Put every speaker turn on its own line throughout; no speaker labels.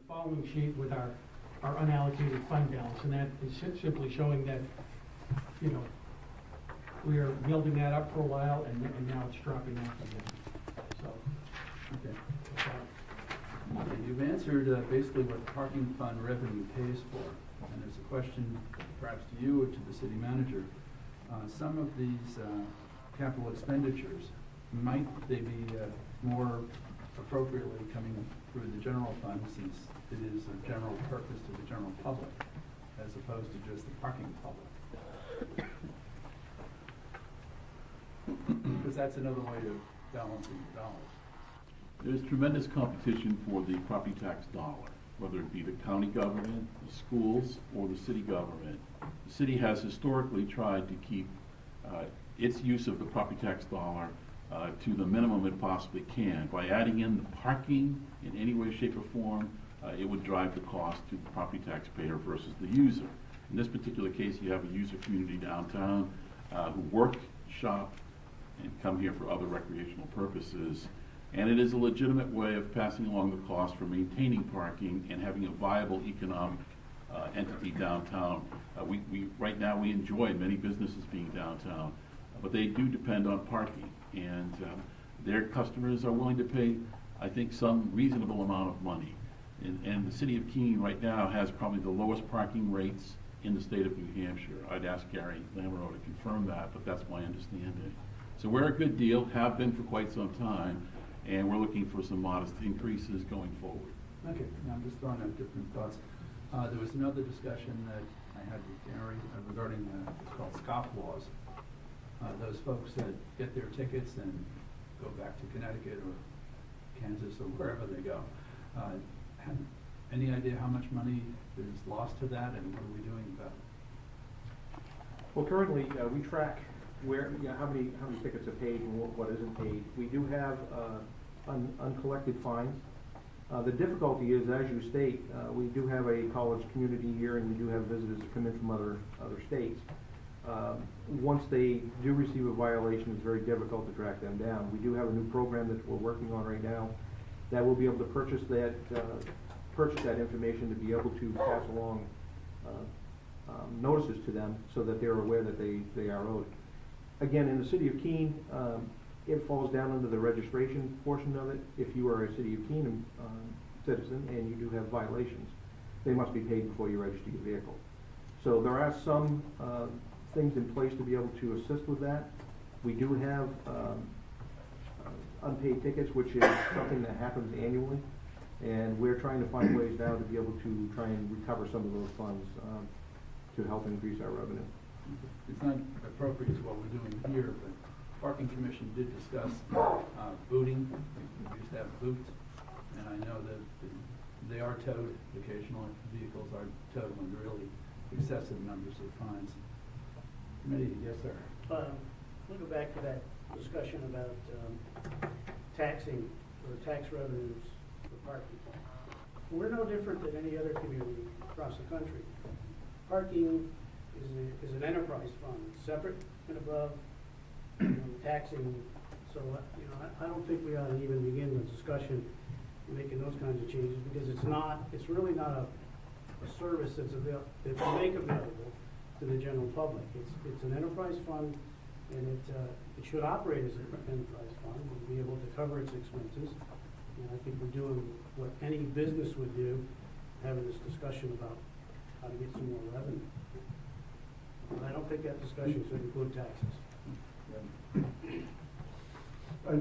following sheet with our unallocated fund balance, and that is simply showing that, you know, we are building that up for a while, and now it's dropping off again. So,
Okay. Okay, you've answered basically what the parking fund revenue pays for, and there's a question perhaps to you or to the city manager. Some of these capital expenditures, might they be more appropriately coming through the general fund, since it is a general purpose to the general public, as opposed to just the parking public? Because that's another way of balancing the dollars.
There's tremendous competition for the property tax dollar, whether it be the county government, the schools, or the city government. The city has historically tried to keep its use of the property tax dollar to the minimum it possibly can. By adding in the parking in any way, shape, or form, it would drive the cost to the property taxpayer versus the user. In this particular case, you have a user community downtown who work, shop, and come here for other recreational purposes. And it is a legitimate way of passing along the cost for maintaining parking and having a viable economic entity downtown. Right now we enjoy many businesses being downtown, but they do depend on parking. And their customers are willing to pay, I think, some reasonable amount of money. And the city of Keene right now has probably the lowest parking rates in the state of New Hampshire. I'd ask Gary Lamoureux to confirm that, but that's my understanding. So we're a good deal, have been for quite some time, and we're looking for some modest increases going forward.
Okay, now I'm just throwing out different thoughts. There was another discussion that I had with Gary regarding what's called scofflaws. Those folks that get their tickets and go back to Connecticut or Kansas or wherever they go. Any idea how much money is lost to that, and what are we doing about it?
Well, currently we track where, how many tickets are paid and what isn't paid. We do have uncollected fines. The difficulty is, as you state, we do have a college community here, and we do have visitors that come in from other states. Once they do receive a violation, it's very difficult to track them down. We do have a new program that we're working on right now that will be able to purchase that information to be able to pass along notices to them so that they're aware that they are owed. Again, in the city of Keene, it falls down under the registration portion of it. If you are a city of Keene citizen and you do have violations, they must be paid before you register your vehicle. So there are some things in place to be able to assist with that. We do have unpaid tickets, which is something that happens annually, and we're trying to find ways now to be able to try and recover some of those funds to help increase our revenue.
It's not appropriate to what we're doing here, but the Parking Commission did discuss booting. We used to have boots, and I know that they are towed occasionally. Vehicles are towed when really excessive numbers of fines. Committee, yes, sir.
We'll go back to that discussion about taxing or tax revenues for parking. We're no different than any other community across the country. Parking is an enterprise fund, separate and above taxing. So I don't think we ought to even begin the discussion making those kinds of changes, because it's really not a service that we make available to the general public. It's an enterprise fund, and it should operate as an enterprise fund and be able to cover its expenses. And I think we're doing what any business would do, having this discussion about how to get some more revenue. I don't think that discussion should include taxes.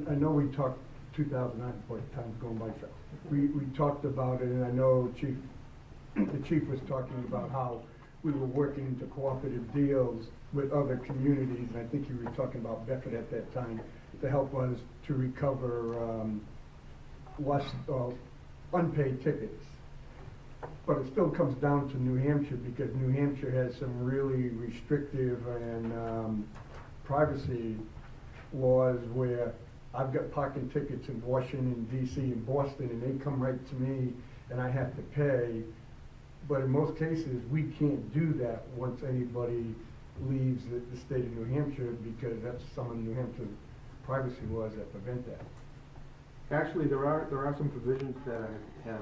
I know we talked 2009, boy, time's going by fast. We talked about it, and I know the chief was talking about how we were working into cooperative deals with other communities, and I think you were talking about Bedford at that time, to help us to recover less unpaid tickets. But it still comes down to New Hampshire, because New Hampshire has some really restrictive and privacy laws where I've got parking tickets in Washington, D.C. and Boston, and they come right to me and I have to pay. But in most cases, we can't do that once anybody leaves the state of New Hampshire, because that's some of New Hampshire's privacy laws that prevent that.
Actually, there are some provisions that have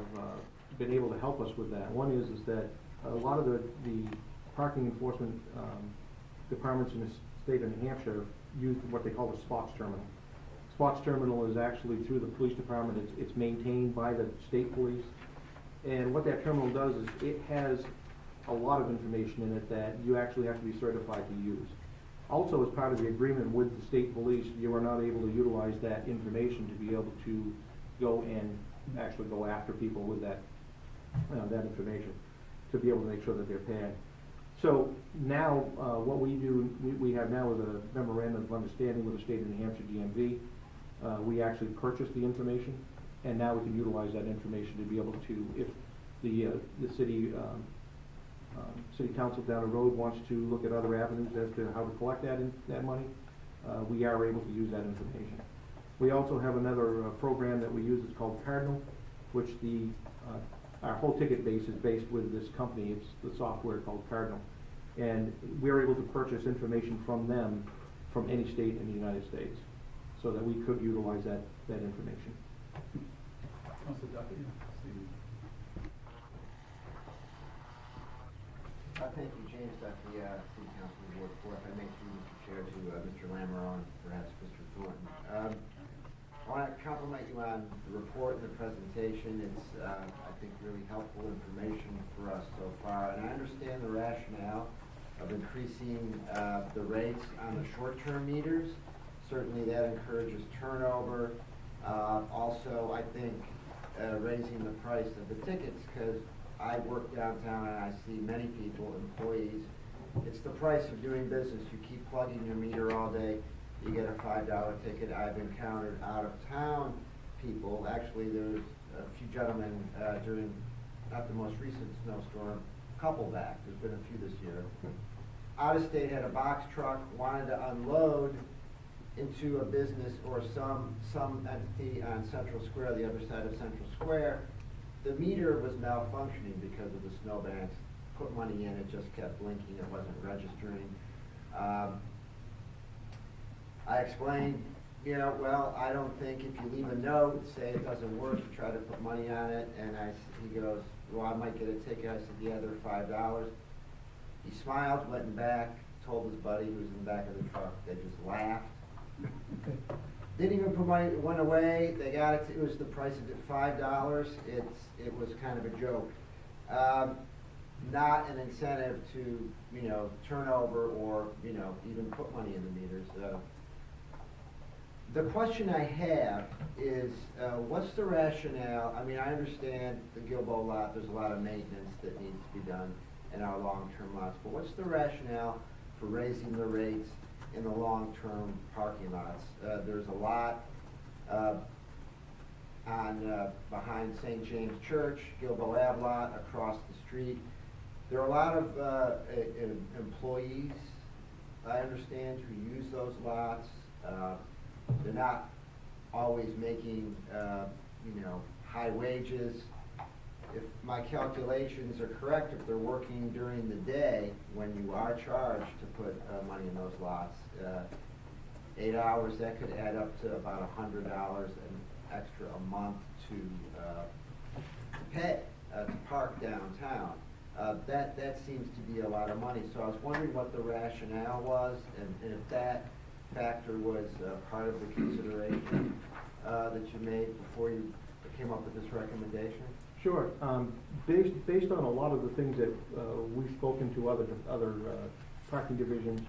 been able to help us with that. One is that a lot of the parking enforcement departments in the state of New Hampshire use what they call the spots terminal. Spots terminal is actually through the police department. It's maintained by the state police. And what that terminal does is it has a lot of information in it that you actually have to be certified to use. Also, as part of the agreement with the state police, you are not able to utilize that information to be able to go and actually go after people with that information, to be able to make sure that they're paying. So now, what we do, we have now is a memorandum of understanding with the state of New Hampshire DMV. We actually purchase the information, and now we can utilize that information to be able to, if the city council down the road wants to look at other avenues as to how to collect that money, we are able to use that information. We also have another program that we use. It's called Cardinal, which our whole ticket base is based with this company. It's the software called Cardinal. And we're able to purchase information from them from any state in the United States, so that we could utilize that information.
Councilor Duffy?
Thank you, James Duffy, City Council Ward 4. If I may through Mr. Chair to Mr. Lamoureux and perhaps Mr. Thornton. I want to compliment you on the report and the presentation. It's, I think, really helpful information for us so far. And I understand the rationale of increasing the rates on the short-term meters. Certainly that encourages turnover. Also, I think raising the price of the tickets, because I work downtown and I see many people, employees, it's the price of doing business. You keep plugging your meter all day, you get a $5 ticket. I've encountered out-of-town people. Actually, there's a few gentlemen during, not the most recent snowstorm, couple back, there's been a few this year. Out-of-state had a box truck, wanted to unload into a business or some entity on Central Square, the other side of Central Square. The meter was malfunctioning because of the snowbanks. Put money in, it just kept blinking, it wasn't registering. I explained, well, I don't think if you leave a note, say it doesn't work, you try to put money on it, and he goes, well, I might get a ticket. I said, yeah, they're $5. He smiled, went back, told his buddy who was in the back of the truck. They just laughed. Didn't even put money, went away. They got it. It was the price of it, $5. It was kind of a joke. Not an incentive to turn over or even put money in the meters. The question I have is, what's the rationale? I mean, I understand the Gilbo lot. There's a lot of maintenance that needs to be done in our long-term lots. But what's the rationale for raising the rates in the long-term parking lots? There's a lot behind St. James Church, Gilbo Ave lot, across the street. There are a lot of employees, I understand, who use those lots. They're not always making high wages. If my calculations are correct, if they're working during the day when you are charged to put money in those lots, 8 hours, that could add up to about $100 extra a month to pay to park downtown. That seems to be a lot of money. So I was wondering what the rationale was, and if that factor was part of the consideration that you made before you came up with this recommendation.
Sure. Based on a lot of the things that we've spoken to other parking divisions,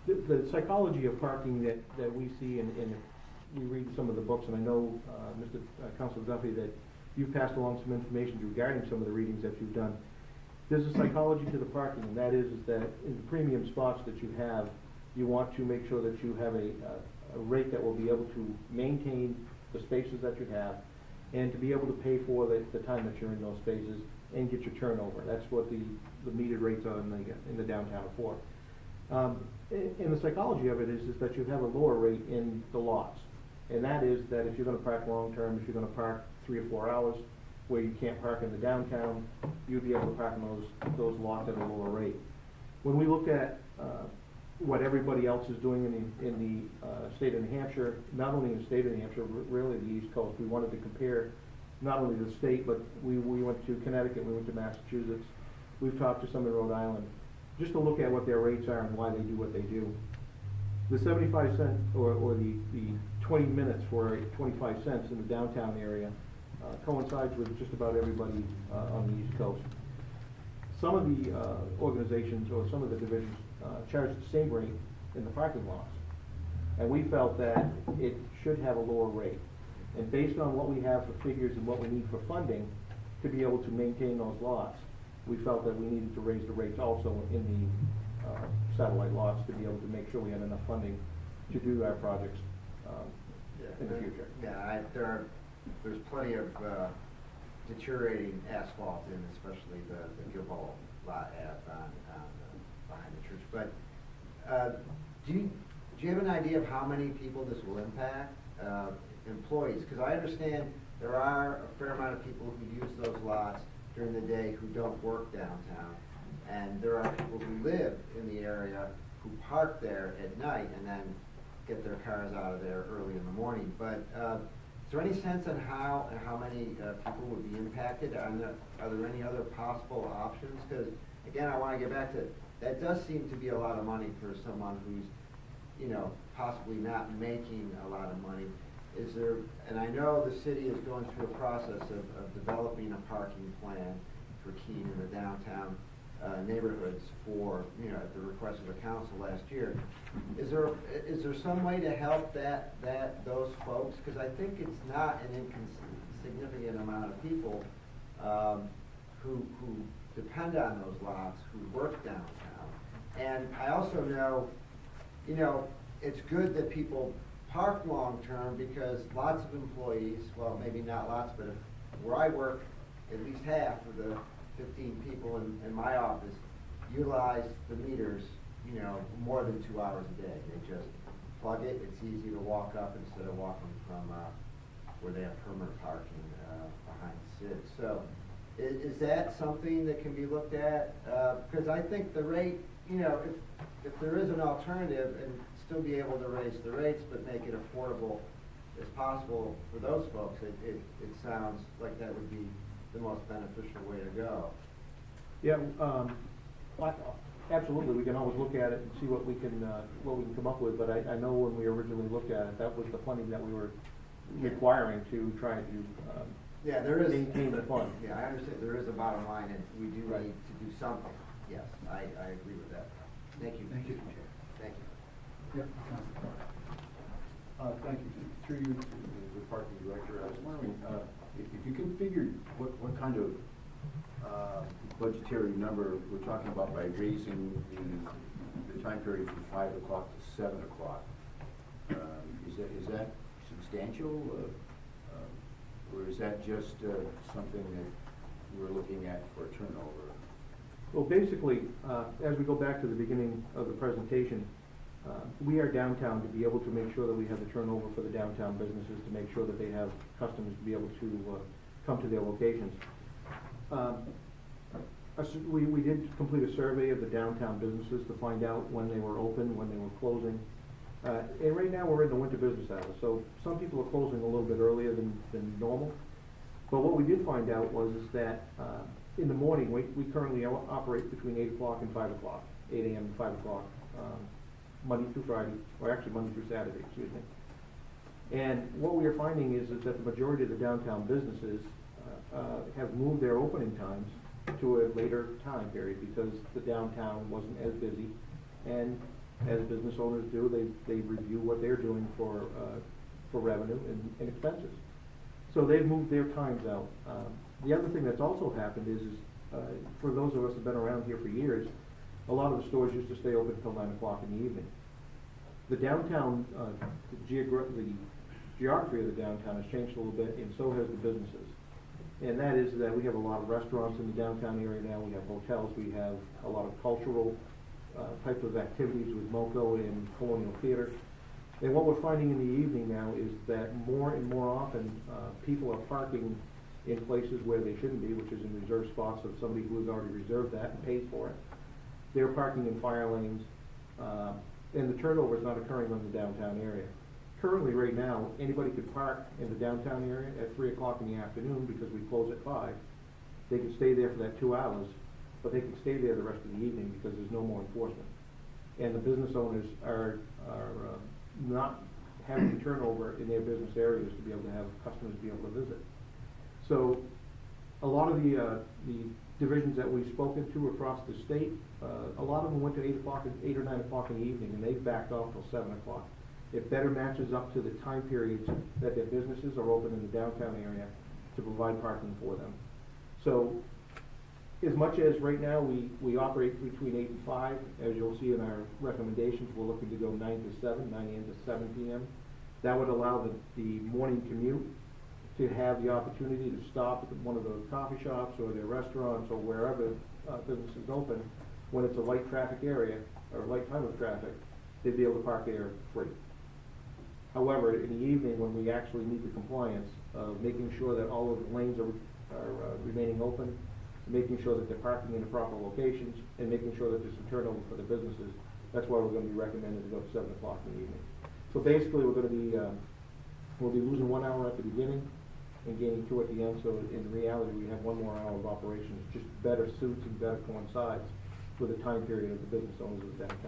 the psychology of parking that we see, and we read some of the books, and I know, Mr. Councilor Duffy, that you've passed along some information regarding some of the readings that you've done. There's a psychology to the parking, and that is that in the premium spots that you have, you want to make sure that you have a rate that will be able to maintain the spaces that you have, and to be able to pay for the time that you're in those spaces and get your turnover. That's what the metered rates are in the downtown for. And the psychology of it is that you have a lower rate in the lots. And that is that if you're going to park long-term, if you're going to park 3 or 4 hours where you can't park in the downtown, you'd be able to park in those lots at a lower rate. When we looked at what everybody else is doing in the state of New Hampshire, not only in the state of New Hampshire, but really the East Coast, we wanted to compare not only the state, but we went to Connecticut, we went to Massachusetts. We've talked to some in Rhode Island, just to look at what their rates are and why they do what they do. The 75 cent, or the 20 minutes for 25 cents in the downtown area coincides with just about everybody on the East Coast. Some of the organizations or some of the divisions charge the same rate in the parking lots. And we felt that it should have a lower rate. And based on what we have for figures and what we need for funding to be able to maintain those lots, we felt that we needed to raise the rates also in the satellite lots to be able to make sure we had enough funding to do our projects in the future.
Yeah, there's plenty of deteriorating asphalt in especially the Gilboa lot behind the church. But do you have an idea of how many people this will impact? Employees, because I understand there are a fair amount of people who use those lots during the day who don't work downtown, and there are people who live in the area who park there at night and then get their cars out of there early in the morning. But is there any sense on how many people would be impacted? Are there any other possible options? Because again, I want to get back to, that does seem to be a lot of money for someone who's, you know, possibly not making a lot of money. Is there, and I know the city is going through a process of developing a parking plan for Keene in the downtown neighborhoods for, you know, at the request of the council last year. Is there some way to help those folks? Because I think it's not an insignificant amount of people who depend on those lots, who work downtown. And I also know, you know, it's good that people park long-term because lots of employees, well, maybe not lots, but where I work, at least half of the 15 people in my office utilize the meters, you know, more than 2 hours a day. They just plug it. It's easy to walk up instead of walking from where they have permanent parking behind SID. So is that something that can be looked at? Because I think the rate, you know, if there is an alternative and still be able to raise the rates but make it affordable as possible for those folks, it sounds like that would be the most beneficial way to go.
Yeah, absolutely, we can always look at it and see what we can come up with, but I know when we originally looked at it, that was the funding that we were requiring to try to
yeah, there is
maintain the fund.
Yeah, I understand there is a bottom line and we do
Right.
need to do something. Yes, I agree with that. Thank you.
Thank you.
Mr. Chair. Thank you.
Yep, Councilor Clark.
Thank you. Through you to the parking director, I was wondering if you can figure what kind of budgetary number we're talking about by raising the time period from 5 o'clock to 7 o'clock. Is that substantial, or is that just something that we're looking at for turnover?
Well, basically, as we go back to the beginning of the presentation, we are downtown to be able to make sure that we have the turnover for the downtown businesses, to make sure that they have customers to be able to come to their locations. We did complete a survey of the downtown businesses to find out when they were open, when they were closing. And right now, we're in the winter business hours, so some people are closing a little bit earlier than normal. But what we did find out was that in the morning, we currently operate between 8 o'clock and 5 o'clock, 8 a.m. and 5 o'clock, Monday through Friday, or actually Monday through Saturday, excuse me. And what we are finding is that the majority of the downtown businesses have moved their opening times to a later time period because the downtown wasn't as busy. And as business owners do, they review what they're doing for revenue and expenses. So they've moved their times out. The other thing that's also happened is for those of us who've been around here for years, a lot of the stores used to stay open until 9 o'clock in the evening. The downtown, the geography of the downtown has changed a little bit, and so has the businesses. And that is that we have a lot of restaurants in the downtown area now, we have hotels, we have a lot of cultural type of activities with MoCo and Colonial Theater. And what we're finding in the evening now is that more and more often people are parking in places where they shouldn't be, which is in reserved spots of somebody who has already reserved that and paid for it. They're parking in fire lanes, and the turnover is not occurring in the downtown area. currently, right now, anybody could park in the downtown area at 3 o'clock in the afternoon, because we close at 5. They can stay there for that 2 hours, but they can stay there the rest of the evening because there's no more enforcement. And the business owners are not having turnover in their business areas to be able to have customers be able to visit. So, a lot of the divisions that we've spoken to across the state, a lot of them went to 8 or 9 o'clock in the evening, and they've backed off till 7 o'clock. It better matches up to the time periods that their businesses are open in the downtown area to provide parking for them. So, as much as right now we operate between 8 and 5, as you'll see in our recommendations, we're looking to go 9 to 7, 9 a.m. to 7 p.m. That would allow the morning commute to have the opportunity to stop at one of the coffee shops or their restaurants or wherever business is open. When it's a light traffic area or light time of traffic, they'd be able to park there free. However, in the evening, when we actually need the compliance of making sure that all of the lanes are remaining open, making sure that they're parking in the proper locations, and making sure that there's some turnover for the businesses, that's why we're going to be recommended to go to 7 o'clock in the evening. So basically, we're going to be, we'll be losing 1 hour at the beginning and gaining 2 at the end, so in reality, we have 1 more hour of operations, just better suits and better coincides with the time period of the business owners of the downtown.